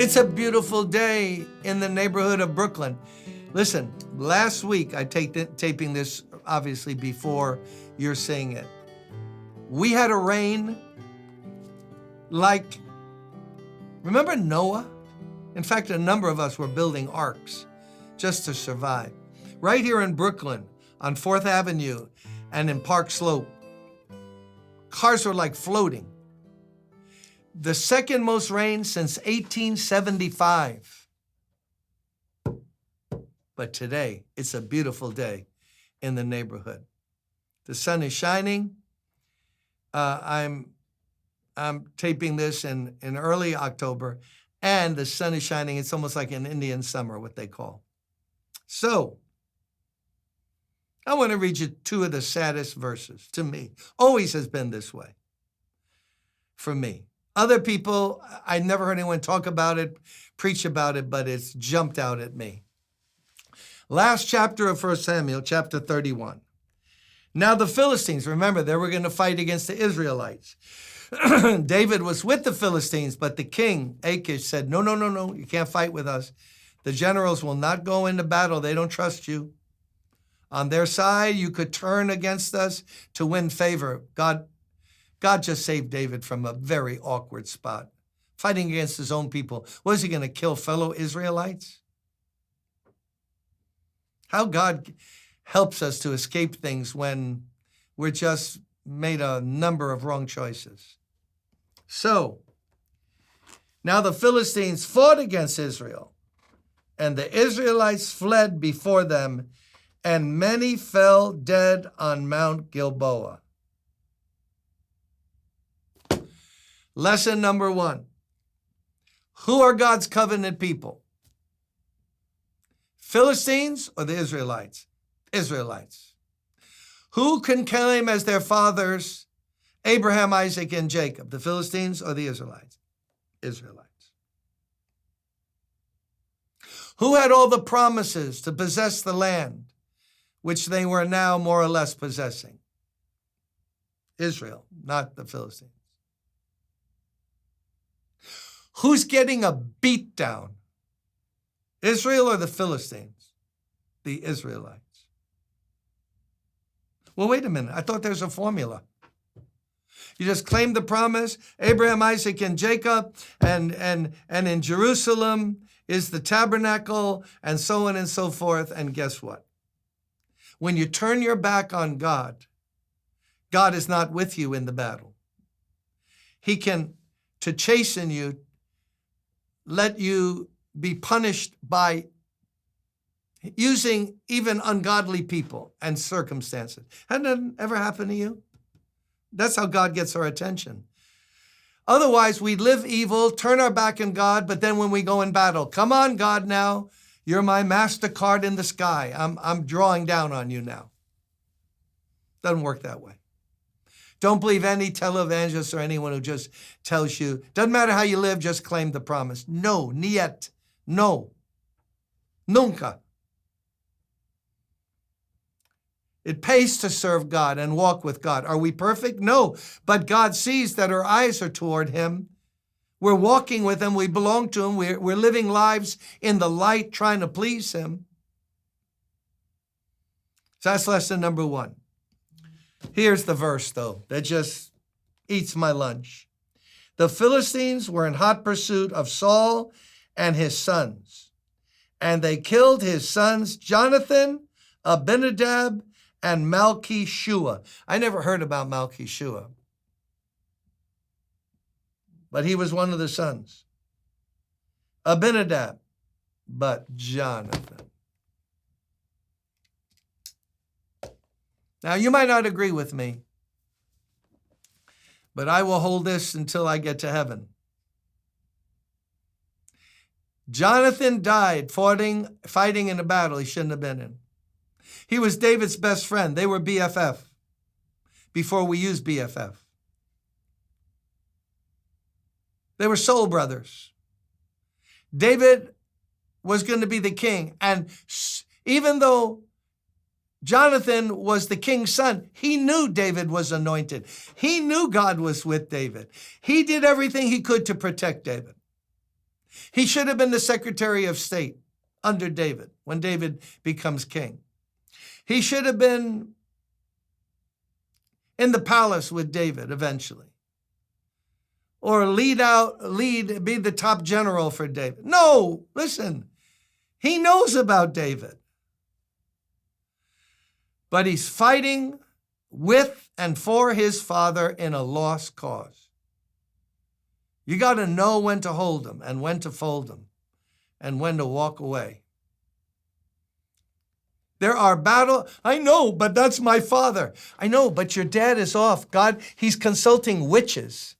It's a beautiful day in the neighborhood of Brooklyn. Listen, last week I taping this obviously before you're seeing it. We had a rain like, remember Noah? In fact, a number of us were building arks just to survive. Right here in Brooklyn on 4th Avenue and in Park Slope, cars were like floating. The second most rain since 1875. But today, it's a beautiful day in the neighborhood. The sun is shining. I'm taping this in early October, and the sun is shining. It's almost like an Indian summer, what they call. So, I want to read you two of the saddest verses to me. Always has been this way for me. Other people, I never heard anyone talk about it, preach about it, but it's jumped out at me. Last chapter of 1 Samuel, chapter 31. Now the Philistines, remember, they were going to fight against the Israelites. David was with the Philistines, but the king, Achish, said, no, you can't fight with us. The generals will not go into battle. They don't trust you. On their side, you could turn against us to win favor. God just saved David from a very awkward spot, fighting against his own people. Was he going to kill fellow Israelites? How God helps us to escape things when we're just made a number of wrong choices. So, now the Philistines fought against Israel, and the Israelites fled before them, and many fell dead on Mount Gilboa. Lesson number 1. Who are God's covenant people? Philistines or the Israelites? Israelites. Who can claim as their fathers Abraham, Isaac, and Jacob? The Philistines or the Israelites? Israelites. Who had all the promises to possess the land, which they were now more or less possessing? Israel, not the Philistines. Who's getting a beat down? Israel or the Philistines? The Israelites. Well, wait a minute. I thought there's a formula. You just claim the promise, Abraham, Isaac, and Jacob, and in Jerusalem is the tabernacle, and so on and so forth. And guess what? When you turn your back on God, God is not with you in the battle. He can, to chasten you, let you be punished by using even ungodly people and circumstances. Hasn't that ever happened to you? That's how God gets our attention. Otherwise, we live evil, turn our back on God, but then when we go in battle, come on, God, now. You're my MasterCard in the sky. I'm drawing down on you now. Doesn't work that way. Don't believe any televangelist or anyone who just tells you, doesn't matter how you live, just claim the promise. No, niet, no, nunca. It pays to serve God and walk with God. Are we perfect? No, but God sees that our eyes are toward Him. We're walking with Him. We belong to Him. We're living lives in the light, trying to please Him. So that's lesson number 1. Here's the verse, though, that just eats my lunch. The Philistines were in hot pursuit of Saul and his sons, and they killed his sons Jonathan, Abinadab, and Malchi-Shua. I never heard about Malchi-Shua, but he was one of the sons. Abinadab, but Jonathan. Now, you might not agree with me, but I will hold this until I get to heaven. Jonathan died fighting in a battle he shouldn't have been in. He was David's best friend. They were BFF before we used BFF. They were soul brothers. David was going to be the king, and even though Jonathan was the king's son, he knew David was anointed. He knew God was with David. He did everything he could to protect David. He should have been the Secretary of State under David when David becomes king. He should have been in the palace with David eventually. Or be the top general for David. No, listen, he knows about David. But he's fighting with and for his father in a lost cause. You got to know when to hold him and when to fold him and when to walk away. There are battles. I know, but that's my father. I know, but your dad is off. God, he's consulting witches.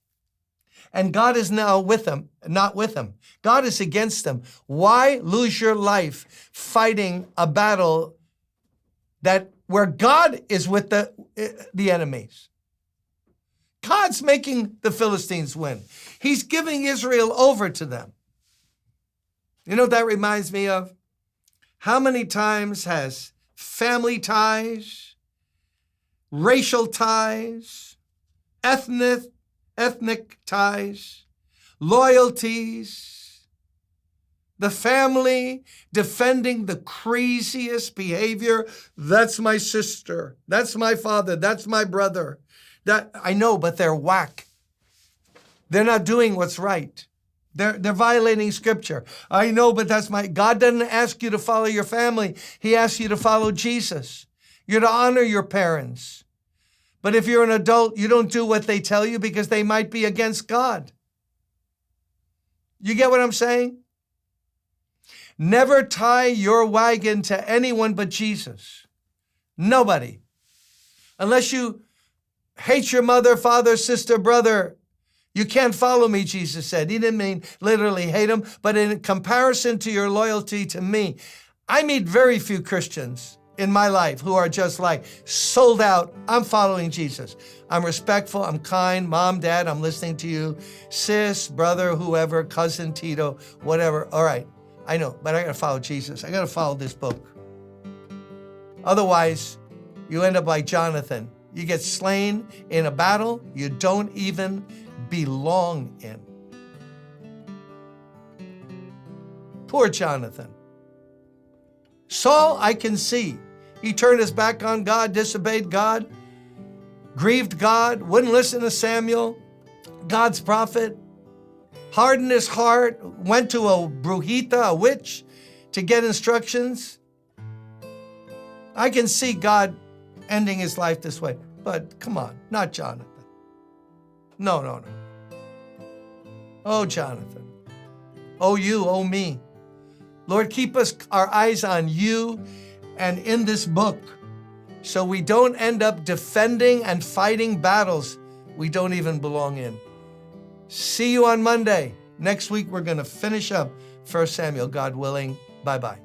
And God is now with him, not with him. God is against them. Why lose your life fighting a battle where God is with the enemies? God's making the Philistines win. He's giving Israel over to them. You know what that reminds me of? How many times has family ties, racial ties, ethnic ties, loyalties, the family defending the craziest behavior? That's my sister. That's my father. That's my brother. That I know, but they're whack. They're not doing what's right. They're violating Scripture. I know, but God doesn't ask you to follow your family. He asks you to follow Jesus. You're to honor your parents. But if you're an adult, you don't do what they tell you because they might be against God. You get what I'm saying? Never tie your wagon to anyone but Jesus. Nobody. Unless you hate your mother, father, sister, brother, you can't follow me, Jesus said. He didn't mean literally hate him, but in comparison to your loyalty to me, I meet very few Christians in my life who are just like sold out. I'm following Jesus. I'm respectful. I'm kind. Mom, dad, I'm listening to you. Sis, brother, whoever, cousin, Tito, whatever. All right, I know, but I got to follow Jesus. I got to follow this book. Otherwise, you end up like Jonathan. You get slain in a battle you don't even belong in. Poor Jonathan. Saul, I can see. He turned his back on God, disobeyed God, grieved God, wouldn't listen to Samuel, God's prophet, hardened his heart, went to a brujita, a witch, to get instructions. I can see God ending his life this way. But come on, not Jonathan. No. Oh, Jonathan. Oh, you, oh, me. Lord, keep our eyes on you and in this book so we don't end up defending and fighting battles we don't even belong in. See you on Monday. Next week, we're going to finish up 1 Samuel, God willing. Bye-bye.